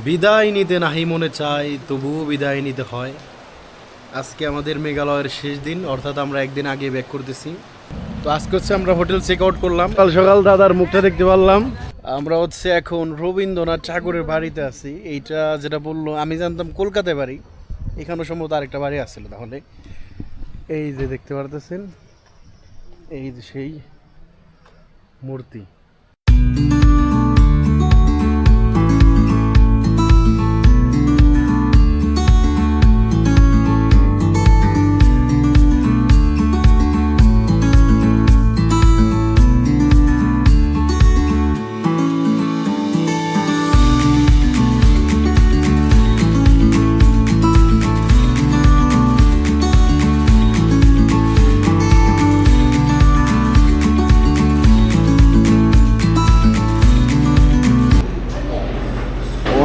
বিদায় নিতে নাহি মনে চাই, তবুও বিদায় নিতে হয়। আজকে আমাদের মেঘালয়ের শেষ দিন, অর্থাৎ আমরা একদিন আগে ব্যাক করতেছি। তো আজকে হচ্ছে আমরা হোটেল চেক আউট করলাম, সকাল সকাল দাদার মুখটা দেখতে পারলাম। আমরা হচ্ছে এখন রবীন্দ্রনাথ ঠাকুরের বাড়িতে আছি। এইটা যেটা বললো, আমি জানতাম কলকাতায় বাড়ি, এখানেও সম্ভবত আরেকটা বাড়ি আসছিল। তাহলে এই যে দেখতে পারতেছেন, এই যে সেই মূর্তি।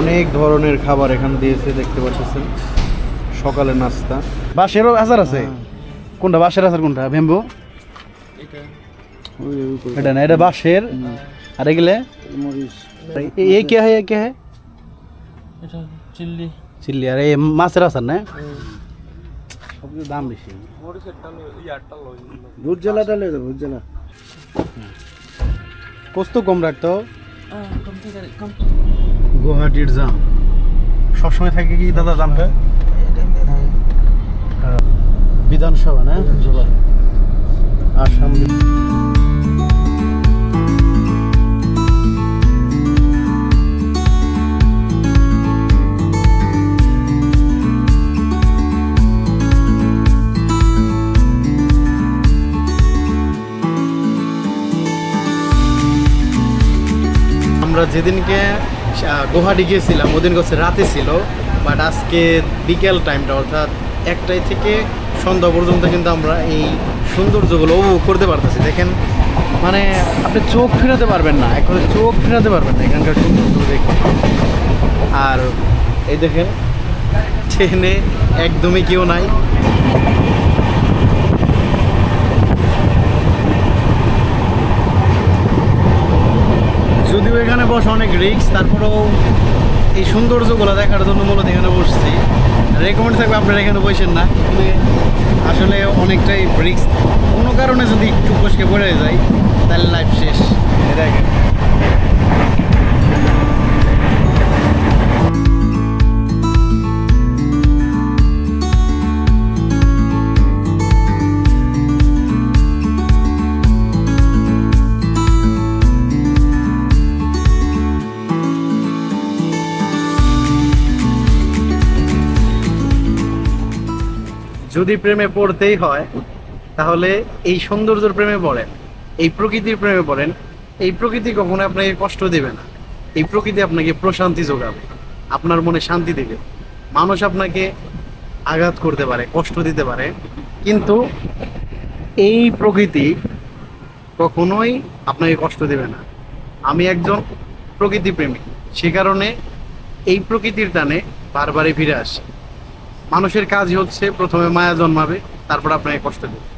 অনেক ধরনের খাবার এখানে দিয়েছে, দেখতে পাচ্ছেন। সকালের নাস্তা, বাঁশেরও আচার আছে। কোনটা বাঁশের আচার, কোনটা ভেম্বু? এটা না, এটা বাঁশের। আর এগুলো এই কে হয়, কে হয়? চিল্লি চিল্লি। আর এই মাছের আচার না, সবকিছু দাম বেশি। ভুট জ্বালাটা লেগে ভুট জ্বালা পোস্ত কম রাখতো। গুয়াহাটির জাম সবসময় থাকে কি দাদা জামটা? বিধানসভা না, আসাম। আমরা যেদিনকে গুয়াহাটি গিয়েছিলাম ওদিন হচ্ছে রাতে ছিল, বাট আজকে বিকেল টাইমটা, অর্থাৎ 1টায় থেকে সন্ধ্যা পর্যন্ত কিন্তু আমরা এই সৌন্দর্যগুলো উপভোগ করতে পারতেছি। দেখেন, মানে আপনি চোখ ফেরাতে পারবেন না, এখন চোখ ফেরাতে পারবেন না এখানকার সৌন্দর্য দেখে। আর এই দেখেন, ট্রেনে একদমই কেউ নাই। যদিও এখানে বসে অনেক রিস্ক, তারপরেও এই সৌন্দর্যগুলো দেখার জন্য মূলত এখানে বসছি। রেকমেন্ড থাকবে আপনারা এখানে বসেন না, আসলে অনেকটাই রিস্ক। কোনো কারণে যদি একটু বসকে পড়ে যায় তাহলে লাইফ শেষ। দেখেন, যদি প্রেমে পড়তেই হয় তাহলে এই সৌন্দর্যের প্রেমে পড়েন, এই প্রকৃতির প্রেমে পড়েন। এই প্রকৃতি কখনো আপনাকে কষ্ট দেবে না, এই প্রকৃতি আপনাকে প্রশান্তি যোগাবে, আপনার মনে শান্তি দেবে। মানুষ আপনাকে আঘাত করতে পারে, কষ্ট দিতে পারে, কিন্তু এই প্রকৃতি কখনোই আপনাকে কষ্ট দেবে না। আমি একজন প্রকৃতি প্রেমী, সে কারণে এই প্রকৃতির টানে বারবারই ফিরে আসি। মানুষের কাজই হচ্ছে প্রথমে মায়া জন্মাবে, তারপর আপনাকে কষ্ট দেবে।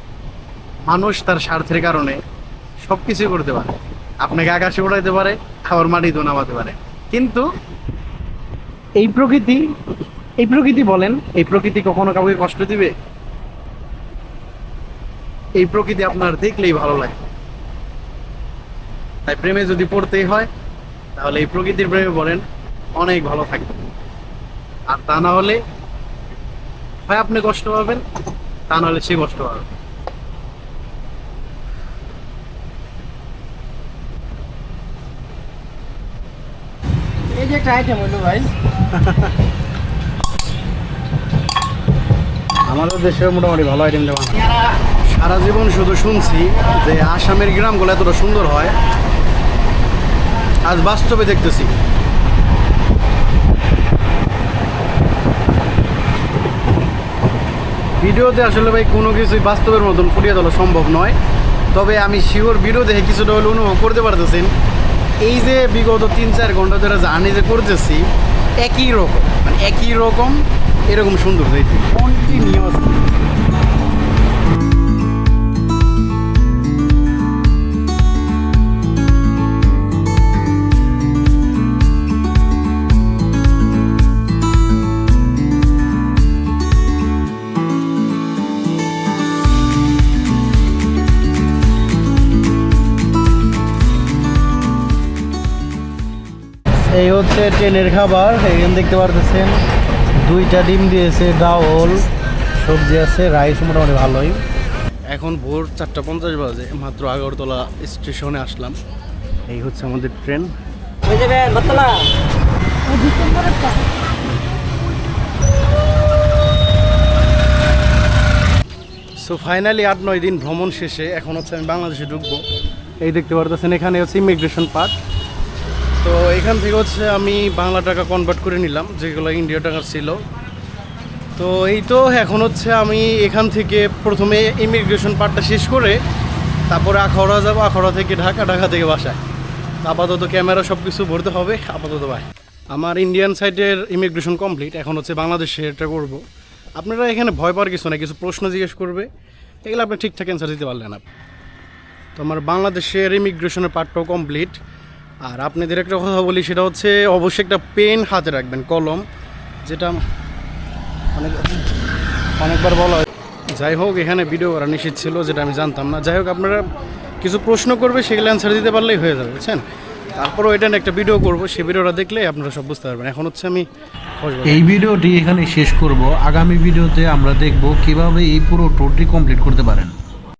মানুষ তার স্বার্থের কারণে সব কিছুই করতে পারে, আপনাকে আকাশে উড়াইতে পারে, আবার মাটিতেও নামাতে পারে। কিন্তু এই প্রকৃতি বলেন, এই প্রকৃতি কখনো কাউকে কষ্ট দিবে? এই প্রকৃতি আপনার দেখলেই ভালো লাগে। তাই প্রেমে যদি পড়তেই হয় তাহলে এই প্রকৃতির প্রেমে বলেন, অনেক ভালো থাকবে। আর তা না হলে হয় আপনি কষ্ট পাবেন, তা নাহলে সে কষ্ট পাবে। এই যে একটা আইটেম হলো ভাই, আমাদের দেশে মোটামুটি ভালো আইটেম দেওয়া। সারা জীবন শুধু শুনছি যে আসামের গ্রামগুলো এতটা সুন্দর হয়, আজ বাস্তবে দেখতেছি। ভিডিওতে আসলে ভাই কোনো কিছুই বাস্তবের মতন ফুটিয়ে তোলা সম্ভব নয়, তবে আমি শিওর ভিডিও দেখে কিছুটা হলে অনুভব করতে পারতেছেন। এই যে বিগত 3-4 ঘন্টা ধরে জার্নি যে করতেছি, একই রকম, মানে একই রকম এরকম সুন্দর হয়েছে কন্টিনিউয়াস। এই হচ্ছে ট্রেনের খাবার। এখানে দেখতে পারতেছেন 2টা ডিম দিয়েছে, ডাউল, সবজি আছে, রাইস মোটামুটি ভালোই। এখন ভোর 4:50 বাজে, মাত্র আগরতলা স্টেশনে আসলাম। এই হচ্ছে আমাদের ট্রেন। সো ফাইনালি 8-9 দিন ভ্রমণ শেষে এখন হচ্ছে আমি বাংলাদেশে ঢুকবো। এই দেখতে পারতেছেন এখানে হচ্ছে ইমিগ্রেশন পার্ট। তো এখান থেকে হচ্ছে আমি বাংলা টাকা কনভার্ট করে নিলাম, যেগুলো ইন্ডিয়া টাকার ছিল। তো এই তো এখন হচ্ছে আমি এখান থেকে প্রথমে ইমিগ্রেশন পার্টটা শেষ করে তারপরে আখাউড়া যাবো, আখাউড়া থেকে ঢাকা, ঢাকা থেকে বাসায়। আপাতত ক্যামেরা সব কিছু ভরতে হবে আপাতত ভাই। আমার ইন্ডিয়ান সাইডের ইমিগ্রেশন কমপ্লিট, এখন হচ্ছে বাংলাদেশে এটা করবো। আপনারা এখানে ভয় পাওয়ার কিছু না, কিছু প্রশ্ন জিজ্ঞেস করবে, এগুলো আপনি ঠিকঠাক অ্যান্সার দিতে পারলেন না। তো আমার বাংলাদেশের ইমিগ্রেশনের পার্টটাও কমপ্লিট। আর আপনাদের একটা কথা বলি, সেটা হচ্ছে অবশ্যই একটা পেন হাতে রাখবেন, কলম, যেটা অনেকবার বলা হয়। যাই হোক, এখানে ভিডিও করা নিষেধ ছিল, যেটা আমি জানতাম না। যাই হোক, আপনারা কিছু প্রশ্ন করবে, সেগুলো অ্যান্সার দিতে পারলেই হয়ে যাবে, বুঝছেন। তারপরও এটা নিয়ে একটা ভিডিও করবো, সেই ভিডিওটা দেখলে আপনারা সব বুঝতে পারবেন। এখন হচ্ছে আমি এই ভিডিওটি এখানে শেষ করব। আগামী ভিডিওতে আমরা দেখব কিভাবে এই পুরো ট্যুরটি কমপ্লিট করতে পারেন।